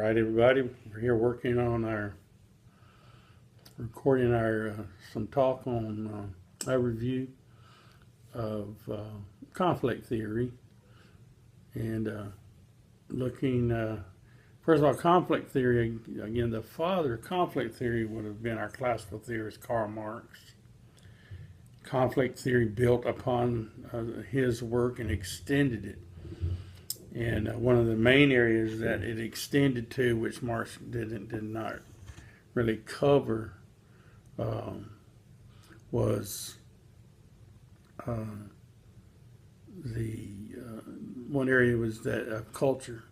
right, everybody. We're here working on recording some talk on our review of conflict theory and looking. First of all, conflict theory. Again, the father of conflict theory would have been our classical theorist Karl Marx. Conflict theory built upon his work and extended it. And one of the main areas that it extended to, which Marx did not really cover, was the one area was that culture.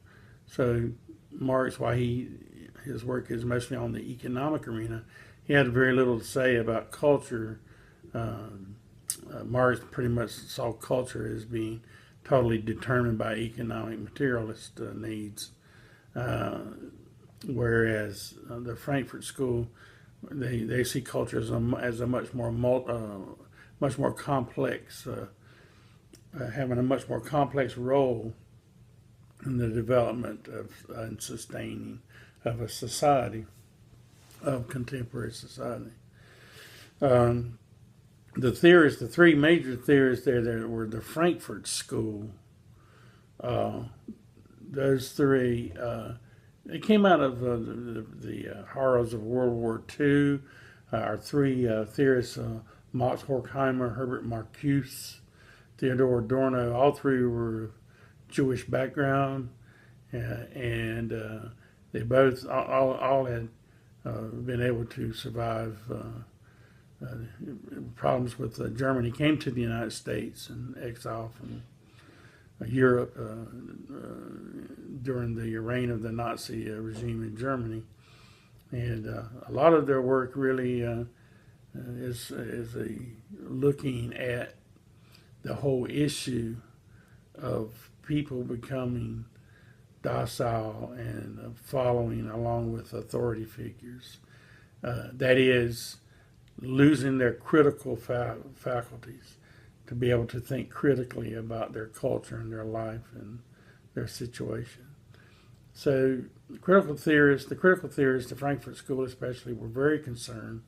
So Marx, while his work is mostly on the economic arena, he had very little to say about culture. Marx pretty much saw culture as being totally determined by economic materialist needs, whereas the Frankfurt School, they see culture as a much more complex, having a much more complex role in the development of and sustaining of a society, of contemporary society. The three major theorists there were the Frankfurt School. Those three, they came out of the horrors of World War II. Our three theorists, Max Horkheimer, Herbert Marcuse, Theodor Adorno, all three were Jewish background, and they both all had been able to survive problems with Germany. Came to the United States and exile from Europe during the reign of the Nazi regime in Germany, and a lot of their work really is looking at the whole issue of people becoming docile and following along with authority figures. That is, losing their critical faculties to be able to think critically about their culture and their life and their situation. So the critical theorists, the Frankfurt School especially, were very concerned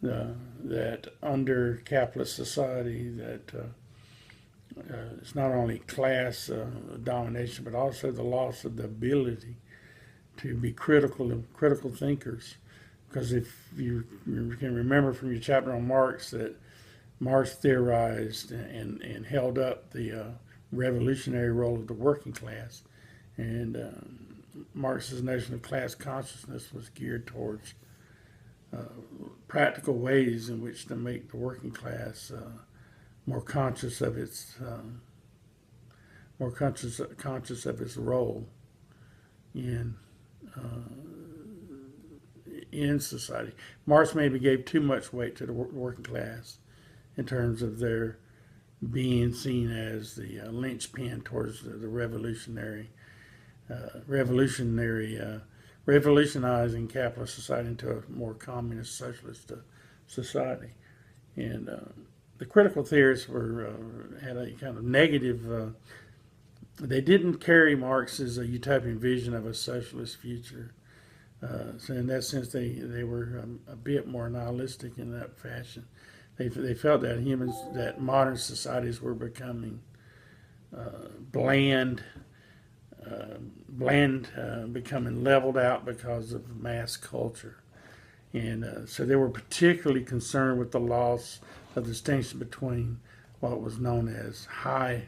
that under capitalist society that it's not only class domination, but also the loss of the ability to be critical thinkers. Because if you can remember from your chapter on Marx, that Marx theorized and held up the revolutionary role of the working class, and Marx's notion of class consciousness was geared towards practical ways in which to make the working class more conscious of its role in society. Marx maybe gave too much weight to the working class in terms of their being seen as the linchpin towards the revolutionizing capitalist society into a more communist socialist society. And the critical theorists had a kind of negative. They didn't carry Marx's utopian vision of a socialist future. So in that sense, they were a bit more nihilistic in that fashion. They felt that modern societies were becoming bland, becoming leveled out because of mass culture. And so they were particularly concerned with the loss of the distinction between what was known as high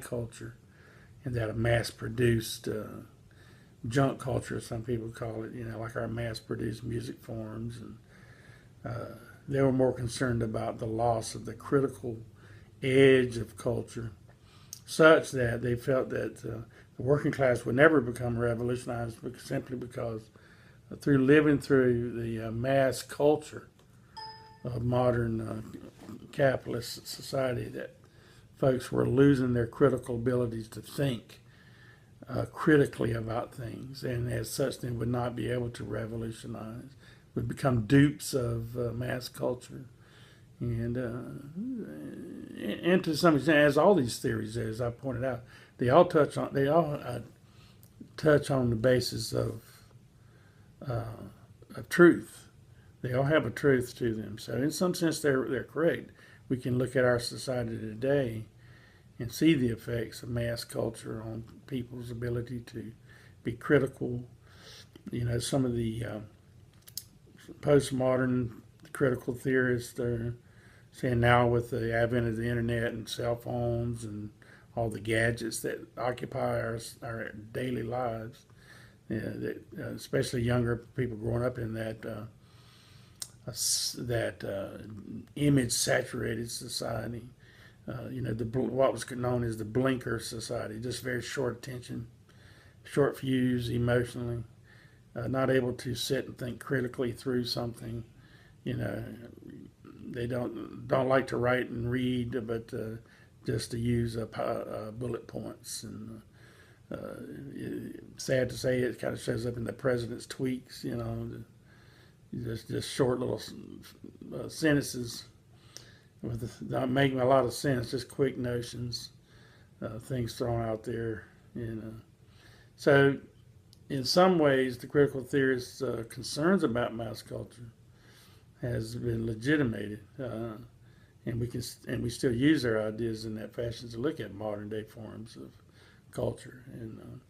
culture and that of mass-produced junk culture, some people call it, like our mass-produced music forms. And they were more concerned about the loss of the critical edge of culture, such that they felt that the working class would never become revolutionized simply because through living through the mass culture of modern capitalist society, that folks were losing their critical abilities to think critically about things, and as such they would not be able to revolutionize, would become dupes of mass culture. And to some extent, as all these theories, as I pointed out, they all touch on the basis of truth. They all have a truth to them. So in some sense, they're correct. We can look at our society today and see the effects of mass culture on people's ability to be critical. You know, some of the postmodern critical theorists are saying now with the advent of the internet and cell phones and all the gadgets that occupy our daily lives, especially younger people growing up in that image saturated society. You know, what was known as the blinker society, just very short attention, short fuse emotionally, not able to sit and think critically through something. You know, they don't like to write and read, but just to use bullet points. And sad to say, it kind of shows up in the president's tweets. You know, just short little sentences with not making a lot of sense, just quick notions, things thrown out there. You know, so in some ways, the critical theorists' concerns about mass culture has been legitimated, and we still use their ideas in that fashion to look at modern day forms of culture. And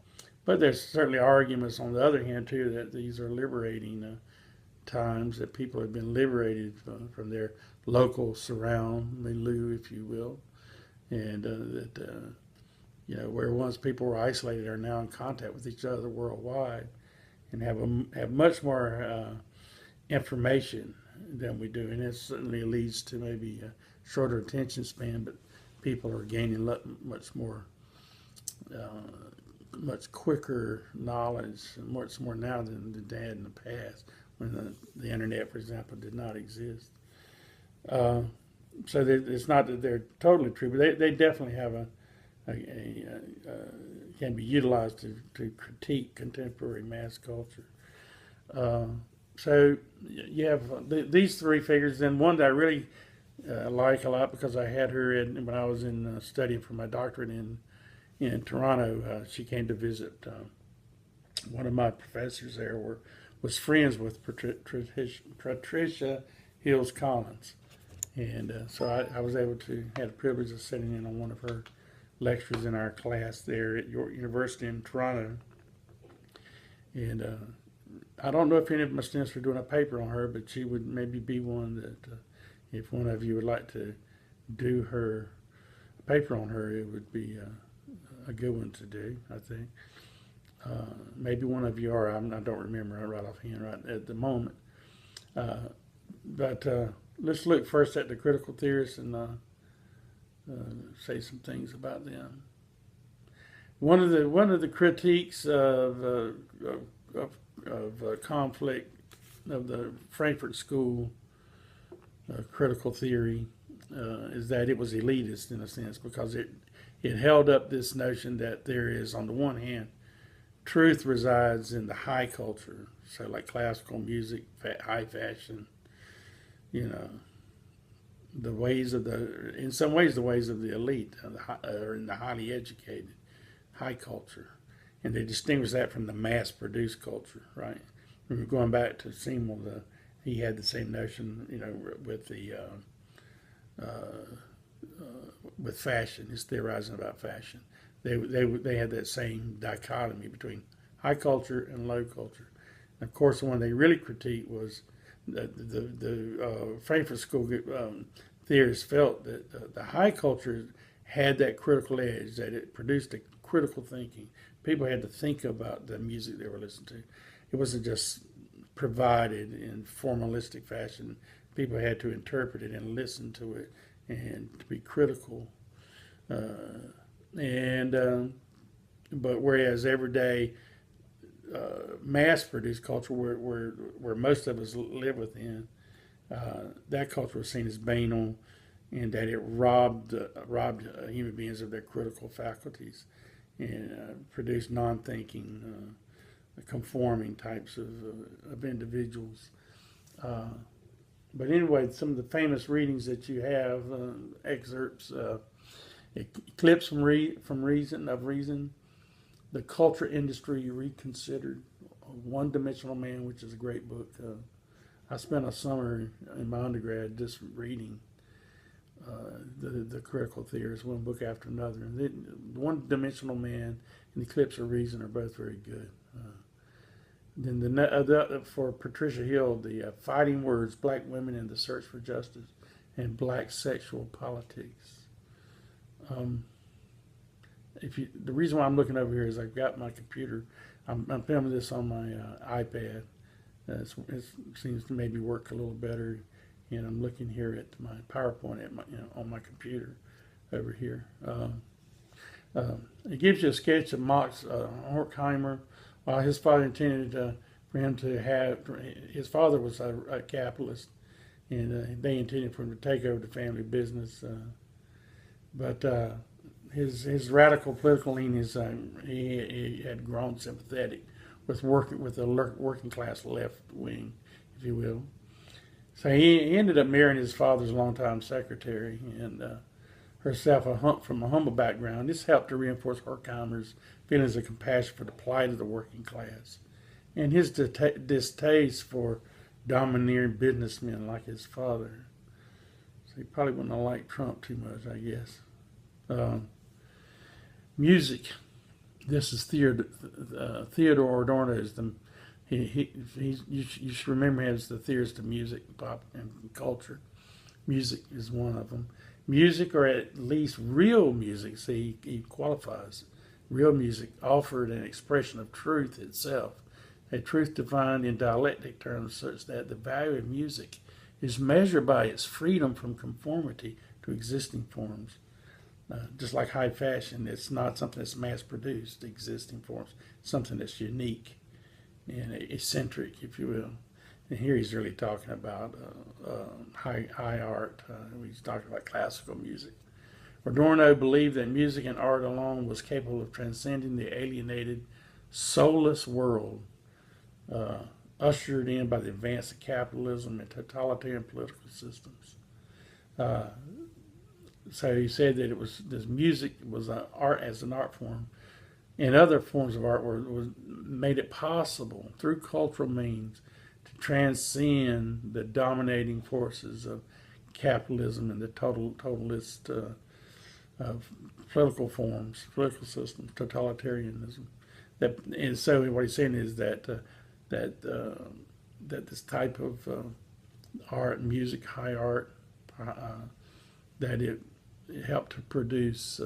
but there's certainly arguments on the other hand too that these are liberating times, that people have been liberated from their local surround milieu, if you will, and that you know, where once people were isolated are now in contact with each other worldwide and have much more information than we do, and it certainly leads to maybe a shorter attention span, but people are gaining much more, much quicker knowledge, and much more now than they had in the past when the internet, for example, did not exist. So it's not that they're totally true, but they definitely have can be utilized to critique contemporary mass culture. So you have these three figures, and one that I really like a lot because I had her when I was in studying for my doctorate in Toronto. She came to visit. One of my professors there was friends with Patricia Hills Collins, and so I was able to had the privilege of sitting in on one of her lectures in our class there at York University in Toronto. And I don't know if any of my students are doing a paper on her, but she would maybe be one that if one of you would like to do her paper on her, it would be a good one to do, I think. Maybe one of you are. I don't remember right offhand right at the moment. But let's look first at the critical theorists and say some things about them. One of the critiques of conflict of the Frankfurt School critical theory is that it was elitist in a sense, because it held up this notion that there is, on the one hand, truth resides in the high culture, so like classical music, high fashion, you know, in some ways the ways of the elite are in the highly educated high culture, and they distinguish that from the mass-produced culture, right? When we're going back to Seymour, he had the same notion, you know, with fashion. He's theorizing about fashion. They had that same dichotomy between high culture and low culture. And of course, the one they really critiqued was the Frankfurt School theorists felt that the high culture had that critical edge, that it produced a critical thinking. People had to think about the music they were listening to. It wasn't just provided in formalistic fashion. People had to interpret it and listen to it and to be critical. But whereas everyday mass-produced culture, where most of us live within, that culture was seen as banal, and that it robbed human beings of their critical faculties and produced non-thinking, conforming types of individuals. But anyway, some of the famous readings that you have, excerpts, Eclipse from Reason, The Culture Industry Reconsidered, One-Dimensional Man, which is a great book. I spent a summer in my undergrad just reading the critical theorists, one book after another. And One-Dimensional Man and Eclipse of Reason are both very good. Then for Patricia Hill, the Fighting Words, Black Women in the Search for Justice, and Black Sexual Politics. The reason why I'm looking over here is I've got my computer. I'm filming this on my iPad. It seems to maybe work a little better, and I'm looking here at my PowerPoint on my computer over here. It gives you a sketch of Max Horkheimer. While his father intended for him to have, his father was a capitalist, and they intended for him to take over the family business. But his radical political leanings, he had grown sympathetic with the working class left wing, if you will. So he ended up marrying his father's longtime secretary, and herself from a humble background. This helped to reinforce Horkheimer's feelings of compassion for the plight of the working class, and his distaste for domineering businessmen like his father. So he probably wouldn't have liked Trump too much, I guess. Music. This is Theodore Adorno. You should remember him as the theorist of music, pop, and culture. Music is one of them. Music, or at least real music, see, he qualifies. Real music offered an expression of truth itself, a truth defined in dialectic terms such that the value of music is measured by its freedom from conformity to existing forms. Just like high fashion, it's not something that's mass-produced, existing forms, something that's unique and eccentric, if you will. And here he's really talking about high art. He's talking about classical music. Adorno believed that music and art alone was capable of transcending the alienated, soulless world ushered in by the advance of capitalism and totalitarian political systems. So he said that this music was art as an art form, and other forms of art made it possible through cultural means to transcend the dominating forces of capitalism and the totalist political forms, political systems, totalitarianism. And so what he's saying is that this type of art, music, high art, that it helped to produce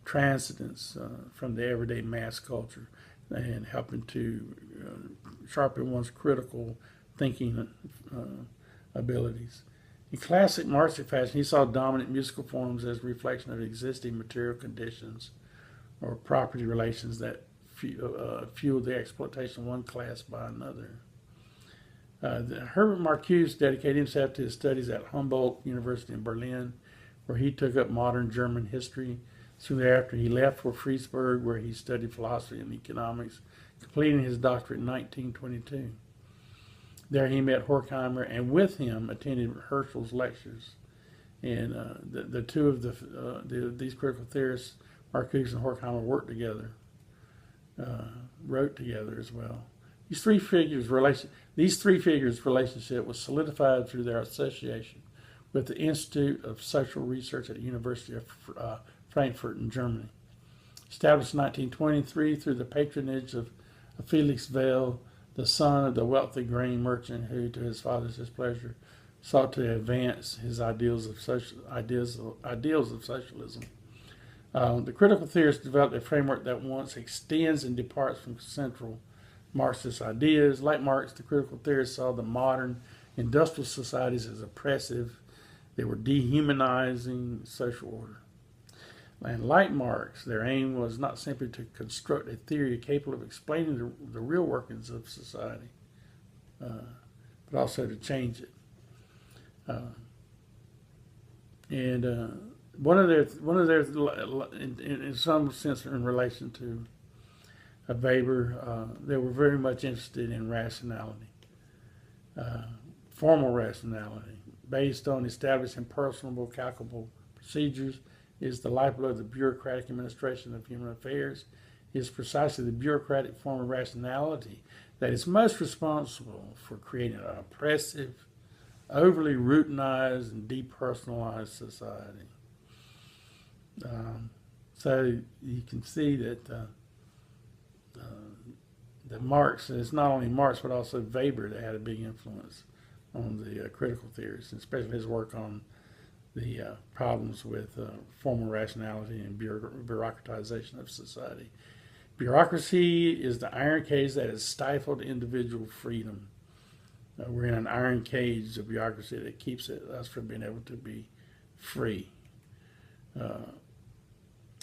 transcendence from the everyday mass culture and helping to sharpen one's critical thinking abilities. In classic Marxist fashion, he saw dominant musical forms as a reflection of existing material conditions or property relations that fueled the exploitation of one class by another. Herbert Marcuse dedicated himself to his studies at Humboldt University in Berlin, where he took up modern German history. Soon thereafter, he left for Friedberg, where he studied philosophy and economics, completing his doctorate in 1922. There he met Horkheimer, and with him attended Herschel's lectures. And the two of these critical theorists, Marcuse and Horkheimer, worked together, wrote together as well. These three figures' relationship was solidified through their association with the Institute of Social Research at the University of Frankfurt in Germany. Established in 1923 through the patronage of Felix Weil, the son of the wealthy grain merchant who, to his father's displeasure, sought to advance his ideals of socialism. The critical theorists developed a framework that once extends and departs from central Marxist ideas. Like Marx, the critical theorists saw the modern industrial societies as oppressive. They were dehumanizing social order. And like Marx, their aim was not simply to construct a theory capable of explaining the real workings of society, but also to change it. One of their, in some sense, in relation to Weber, they were very much interested in rationality, formal rationality, based on establishing personable, calculable procedures. Is the lifeblood of the bureaucratic administration of human affairs. is precisely the bureaucratic form of rationality that is most responsible for creating an oppressive, overly routinized, and depersonalized society. So you can see that that Marx, and it's not only Marx but also Weber that had a big influence on the critical theories, especially his work on the problems with formal rationality and bureaucratization of society. Bureaucracy is the iron cage that has stifled individual freedom. We're in an iron cage of bureaucracy that keeps us from being able to be free. And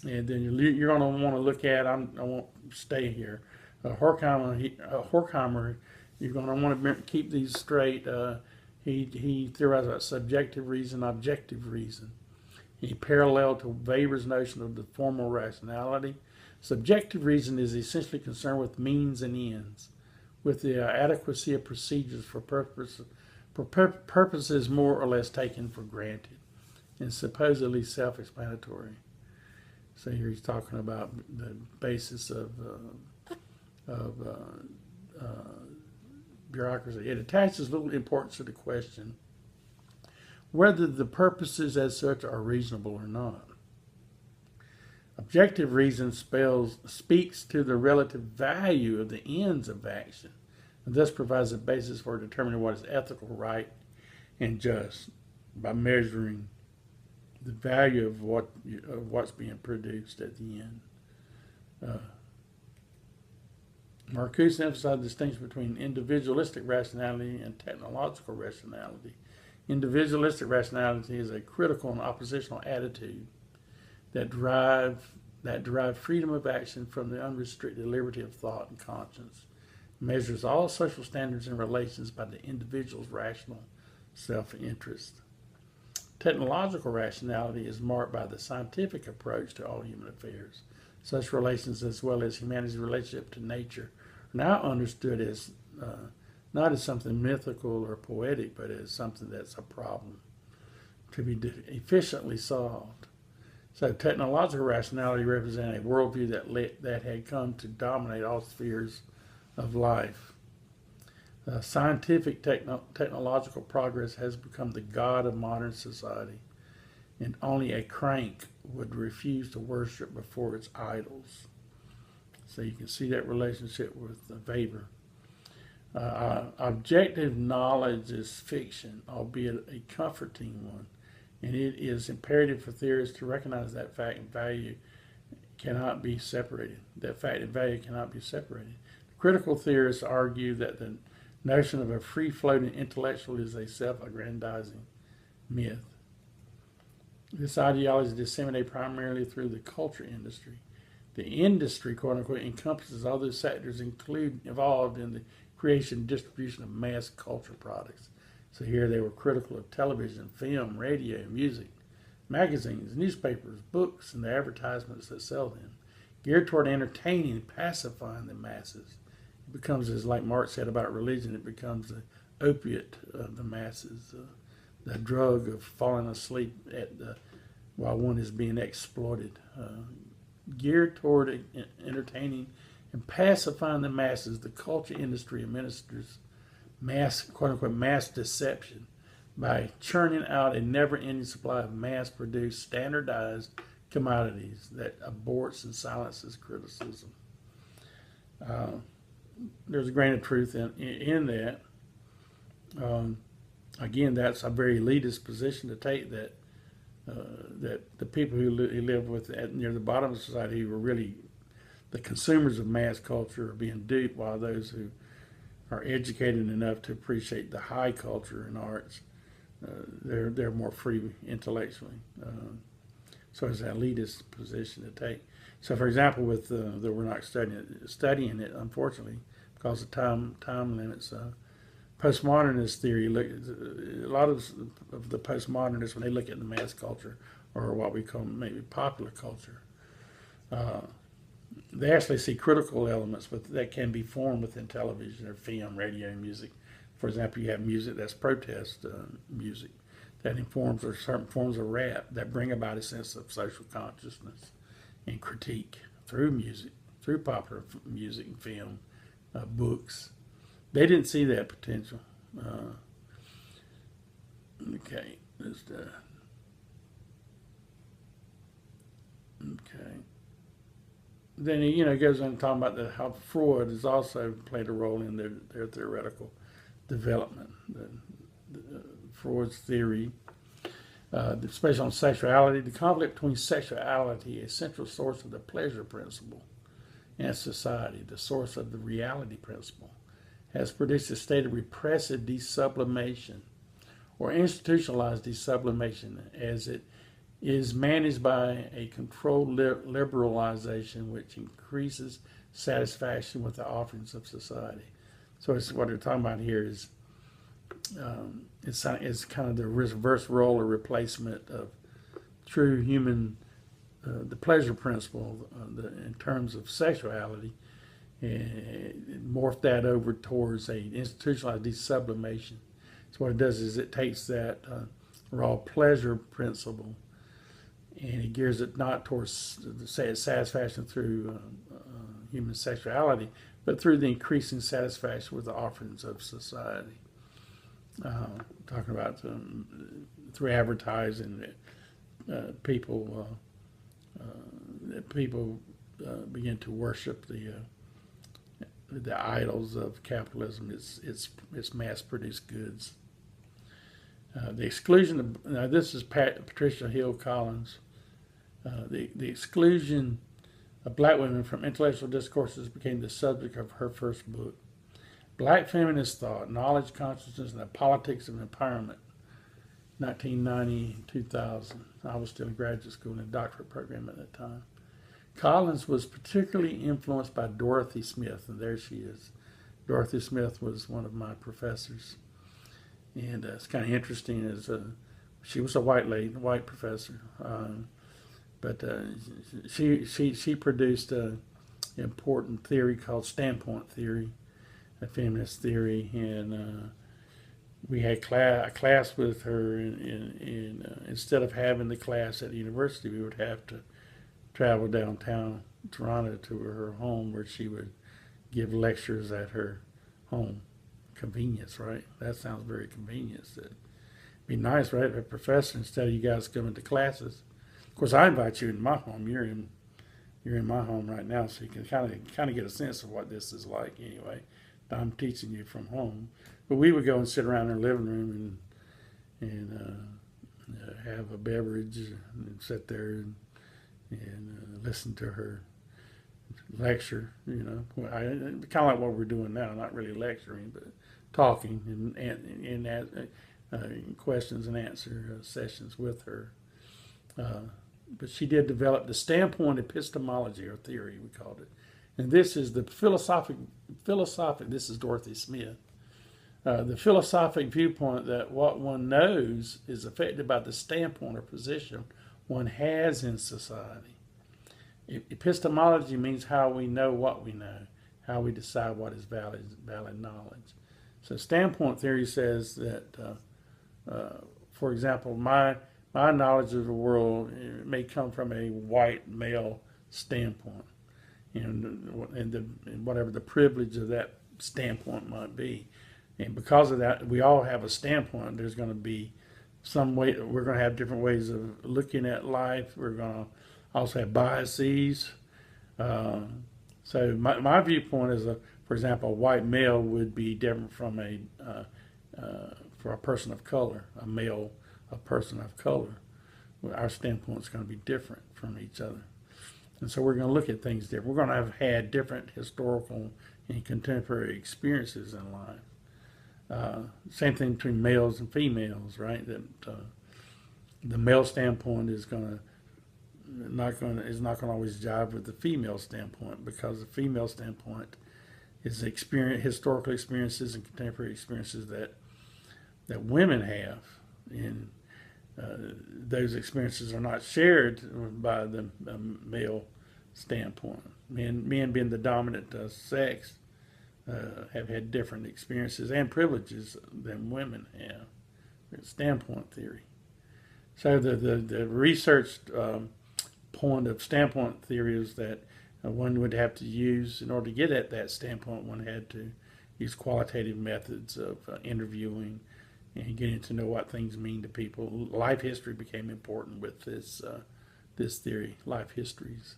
then you're going to want to look at, I won't stay here, Horkheimer, you're going to want to keep these straight. He theorized about subjective reason, objective reason. He paralleled to Weber's notion of the formal rationality. Subjective reason is essentially concerned with means and ends, with the adequacy of procedures for purposes more or less taken for granted and supposedly self-explanatory. So here he's talking about the basis of bureaucracy. It attaches little importance to the question whether the purposes as such are reasonable or not. Objective reason speaks to the relative value of the ends of action, and thus provides a basis for determining what is ethical, right, and just by measuring the value of what's being produced at the end. Marcuse emphasized the distinction between individualistic rationality and technological rationality. Individualistic rationality is a critical and oppositional attitude that derive freedom of action from the unrestricted liberty of thought and conscience. It measures all social standards and relations by the individual's rational self-interest. Technological rationality is marked by the scientific approach to all human affairs. Such relations, as well as humanity's relationship to nature, are now understood as not as something mythical or poetic, but as something that's a problem to be efficiently solved. So technological rationality represented a worldview that had come to dominate all spheres of life. Scientific technological progress has become the god of modern society, and only a crank would refuse to worship before its idols. So you can see that relationship with Weber. Objective knowledge is fiction, albeit a comforting one, and it is imperative for theorists to recognize that fact and value cannot be separated. That fact and value cannot be separated. Critical theorists argue that the notion of a free-floating intellectual is a self-aggrandizing myth. This ideology is disseminated primarily through the culture industry. The industry, quote unquote, encompasses all those sectors involved in the creation and distribution of mass culture products. So here they were critical of television, film, radio, music, magazines, newspapers, books, and the advertisements that sell them, geared toward entertaining and pacifying the masses. It becomes, as like Marx said about religion, it becomes the opiate of the masses, the drug of falling asleep while one is being exploited. Geared toward entertaining and pacifying the masses, the culture industry administers mass, quote unquote, mass deception by churning out a never-ending supply of mass-produced, standardized commodities that aborts and silences criticism. There's a grain of truth in that. Again, that's a very elitist position to take, that the people who live near the bottom of society, who are really the consumers of mass culture, are being duped, while those who are educated enough to appreciate the high culture and arts, they're more free intellectually. So it's an elitist position to take. So, for example, with that we're not studying it, unfortunately, because of time limits. Postmodernist theory, a lot of the postmodernists, when they look at the mass culture, or what we call maybe popular culture, they actually see critical elements that can be formed within television or film, radio, and music. For example, you have music that's protest music that informs, or certain forms of rap that bring about a sense of social consciousness and critique through music, through popular music and film, books. They didn't see that potential. Okay, just okay. Then he, goes on talking about how Freud has also played a role in their theoretical development. Freud's theory, especially on sexuality, the conflict between sexuality, a central source of the pleasure principle, and society, the source of the reality principle, has produced a state of repressive desublimation or institutionalized desublimation as it is managed by a controlled liberalization which increases satisfaction with the offerings of society. So it's what they're talking about here is it's kind of the reverse role or replacement of true human, the pleasure principle in terms of sexuality, and morph that over towards a institutionalized desublimation. So what it does is it takes that raw pleasure principle and it gears it not towards satisfaction through human sexuality, but through the increasing satisfaction with the offerings of society. Talking about through advertising, people begin to worship the idols of capitalism. It's mass-produced goods. The exclusion of, now this is Patricia Hill Collins. The exclusion of black women from intellectual discourses became the subject of her first book, Black Feminist Thought, Knowledge, Consciousness, and the Politics of Empowerment, 1990-2000. I was still in graduate school in a doctorate program at that time. Collins was particularly influenced by Dorothy Smith, and there she is. Dorothy Smith was one of my professors. And it's kind of interesting as she was a white lady, a white professor, but she produced an important theory called standpoint theory, a feminist theory, and we had a class with her. Instead of having the class at the university, we would have to travel downtown Toronto to her home, where she would give lectures at her home. Convenience, right? That sounds very convenient. It'd be nice, right? A professor, instead of you guys coming to classes. Of course, I invite you into my home. You're in my home right now, so you can kind of get a sense of what this is like. Anyway, I'm teaching you from home, but we would go and sit around in her living room and have a beverage and sit there and listen to her lecture. Kind of like what we're doing now. Not really lecturing, but talking and questions and answer sessions with her. But she did develop the standpoint epistemology, or theory, we called it. And this is the philosophic, this is Dorothy Smith. The philosophic viewpoint that what one knows is affected by the standpoint or position one has in society. Epistemology means how we know what we know, how we decide what is valid knowledge. So standpoint theory says that, for example, my knowledge of the world may come from a white male standpoint, and whatever the privilege of that standpoint might be. And because of that, we all have a standpoint. There's going to be some way, we're going to have different ways of looking at life. We're going to also have biases. So my viewpoint is, for example, a white male would be different from for a person of color, a person of color. Our standpoint is going to be different from each other. And so we're going to look at things different. We're going to have had different historical and contemporary experiences in life. Same thing between males and females, right? That the male standpoint is not going to always jive with the female standpoint, because the female standpoint is historical experiences and contemporary experiences that women have, and those experiences are not shared by the male standpoint. Men being the dominant sex have had different experiences and privileges than women have. Standpoint theory. So the research point of standpoint theory is that one would have to use, in order to get at that standpoint, one had to use qualitative methods of interviewing and getting to know what things mean to people. Life history became important with this theory, life histories.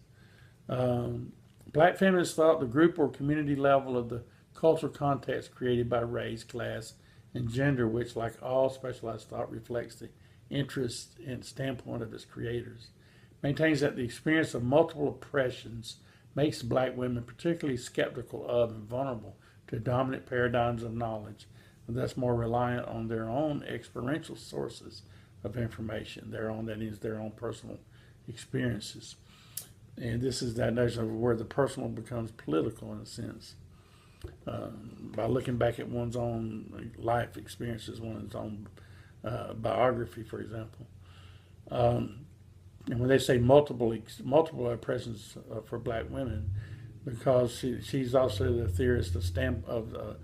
Black feminists thought the group or community level of the cultural context created by race, class, and gender, which, like all specialized thought, reflects the interest and standpoint of its creators, maintains that the experience of multiple oppressions makes black women particularly skeptical of and vulnerable to dominant paradigms of knowledge, and thus more reliant on their own experiential sources of information, that is, their own personal experiences. And this is that notion of where the personal becomes political in a sense. By looking back at one's own life experiences, one's own biography, for example. And when they say multiple oppressions for black women, because she's also the theorist of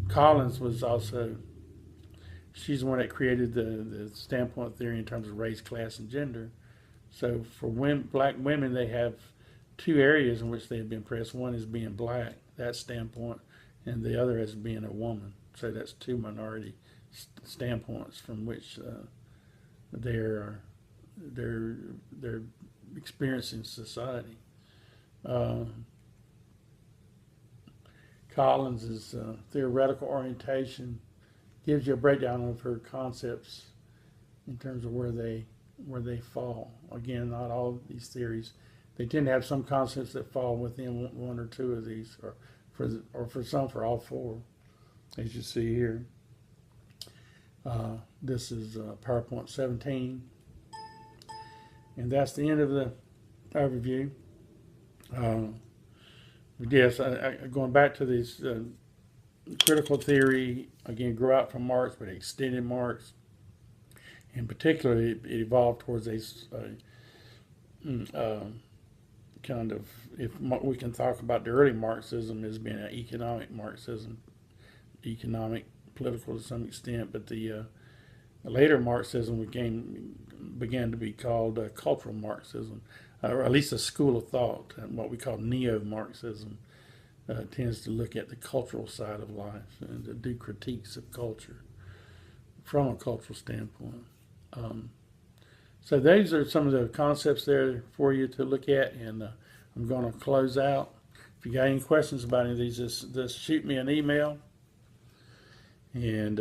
Collins was also, she's the one that created the standpoint theory in terms of race, class, and gender. So for black women, they have two areas in which they have been oppressed. One is being black, that standpoint, and the other is being a woman. So that's two minority standpoints from which they're experiencing society. Collins's theoretical orientation gives you a breakdown of her concepts in terms of where they fall. Again, not all of these theories. They tend to have some concepts that fall within one or two of these, or for some, for all four, as you see here. This is PowerPoint 17. And that's the end of the overview. Yes, going back to this critical theory, again, grew out from Marx, but extended Marx. In particular, it evolved towards a kind of, if we can talk about the early Marxism as being an economic Marxism, economic, political to some extent, but the later Marxism began to be called cultural Marxism, or at least a school of thought, and what we call neo-Marxism tends to look at the cultural side of life and to do critiques of culture from a cultural standpoint. So these are some of the concepts there for you to look at, and I'm going to close out. If you got any questions about any of these, just shoot me an email. And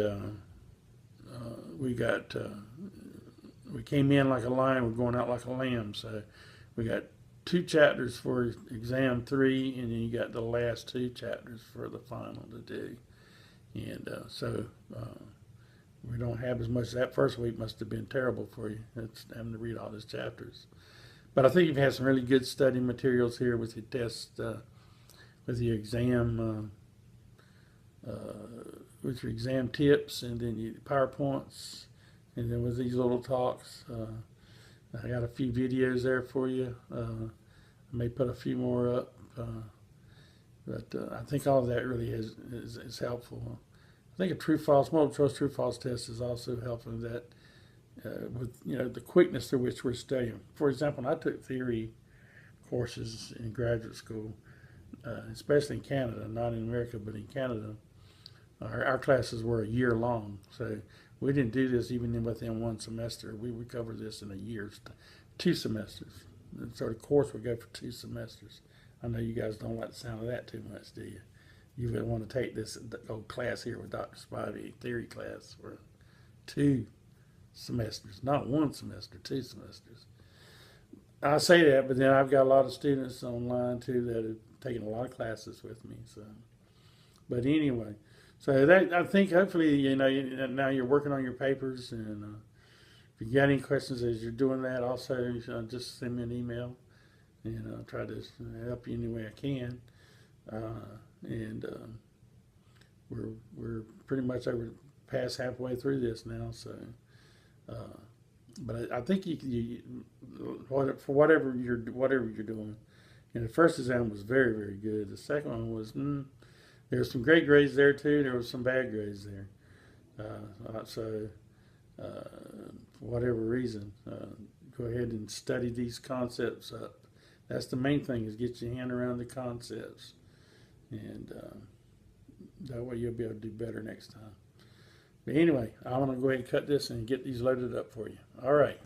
we came in like a lion, we're going out like a lamb. So we got 2 chapters for exam 3, and then you got the last 2 chapters for the final to do. And we don't have as much. That first week must have been terrible for you. It's having to read all those chapters. But I think you've had some really good study materials here with your test, with your exam, with your exam tips, and then your PowerPoints, and then with these little talks. I got a few videos there for you. I may put a few more up, but I think all of that really is helpful. I think a true-false, multiple choice true-false test is also helpful in that with the quickness through which we're studying. For example, when I took theory courses in graduate school, especially in Canada, not in America, but in Canada, our classes were a year long. So we didn't do this even within one semester. We would cover this in a year, 2 semesters. And so the course would go for 2 semesters. I know you guys don't like the sound of that too much, do you? You would want to take this old class here with Dr. Spivey, theory class, for 2 semesters, not 1 semester, 2 semesters. I say that, but then I've got a lot of students online too that have taken a lot of classes with me. So, but anyway, so that, I think hopefully now you're working on your papers, and if you got any questions as you're doing that, also just send me an email, and I'll try to help you any way I can. And we're pretty much past halfway through this now. So, but I think for whatever you're doing, the first exam was very, very good. The second one was there were some great grades there too. There were some bad grades there. So for whatever reason, go ahead and study these concepts up. That's the main thing, is get your hand around the concepts. And that way you'll be able to do better next time. But anyway, I'm going to go ahead and cut this and get these loaded up for you. All right.